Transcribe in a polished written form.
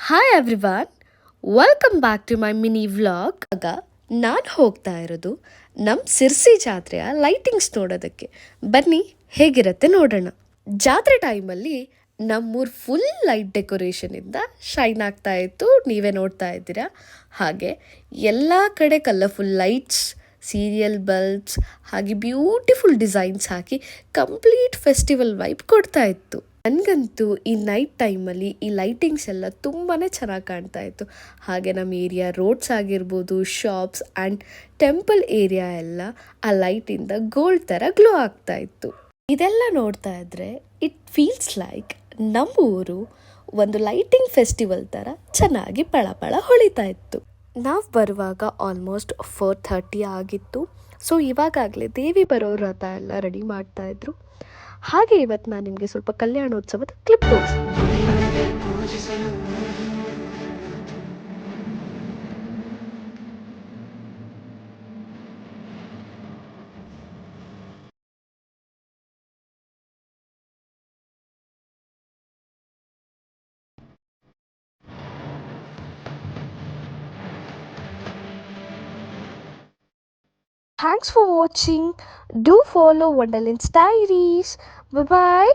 Hi everyone, welcome back to my mini vlog. ಆಗ ನಾನು ಹೋಗ್ತಾ ಇರೋದು ನಮ್ಮ ಸಿರ್ಸಿ ಜಾತ್ರೆಯ ಲೈಟಿಂಗ್ಸ್ ನೋಡೋದಕ್ಕೆ. ಬನ್ನಿ ಹೇಗಿರುತ್ತೆ ನೋಡೋಣ. ಜಾತ್ರೆ ಟೈಮಲ್ಲಿ ನಮ್ಮೂರು ಫುಲ್ ಲೈಟ್ ಡೆಕೋರೇಷನಿಂದ ಶೈನ್ ಆಗ್ತಾ ಇತ್ತು, ನೀವೇ ನೋಡ್ತಾ ಇದ್ದೀರಾ. ಹಾಗೆ ಎಲ್ಲ ಕಡೆ ಕಲರ್ಫುಲ್ ಲೈಟ್ಸ್, ಸೀರಿಯಲ್ ಬಲ್ಬ್ಸ್ ಹಾಗೆ ಬ್ಯೂಟಿಫುಲ್ ಡಿಸೈನ್ಸ್ ಹಾಕಿ ಕಂಪ್ಲೀಟ್ ಫೆಸ್ಟಿವಲ್ ವೈಬ್ ಕೊಡ್ತಾ ಇತ್ತು. ನನಗಂತೂ ಈ ನೈಟ್ ಟೈಮಲ್ಲಿ ಈ ಲೈಟಿಂಗ್ಸ್ ಎಲ್ಲ ತುಂಬಾ ಚೆನ್ನಾಗಿ ಕಾಣ್ತಾ ಇತ್ತು. ಹಾಗೆ ನಮ್ಮ ಏರಿಯಾ ರೋಡ್ಸ್ ಆಗಿರ್ಬೋದು, ಶಾಪ್ಸ್ ಆ್ಯಂಡ್ ಟೆಂಪಲ್ ಏರಿಯಾ ಎಲ್ಲ ಆ ಲೈಟಿಂದ ಗೋಲ್ಡ್ ಥರ ಗ್ಲೋ ಆಗ್ತಾ ಇತ್ತು. ಇದೆಲ್ಲ ನೋಡ್ತಾ ಇದ್ರೆ ಇಟ್ ಫೀಲ್ಸ್ ಲೈಕ್ ನಮ್ಮ ಊರು ಒಂದು ಲೈಟಿಂಗ್ ಫೆಸ್ಟಿವಲ್ ಥರ ಚೆನ್ನಾಗಿ ಪಳ ಹೊಳಿತಾ ಇತ್ತು. ನಾವು ಬರುವಾಗ ಆಲ್ಮೋಸ್ಟ್ 4:30 ಆಗಿತ್ತು. ಸೊ ಇವಾಗಲೇ ದೇವಿ ಬರೋ ರಥ ಎಲ್ಲ ರೆಡಿ ಮಾಡ್ತಾ ಇದ್ರು. ಹಾಗೆ ಇವತ್ತು ನಾನು ನಿಮಗೆ ಸ್ವಲ್ಪ ಕಲ್ಯಾಣೋತ್ಸವದ ಕ್ಲಿಪ್ ತೋರಿಸ್ತೀನಿ. Thanks for watching. Do follow Wonderland's Diaries. Bye bye.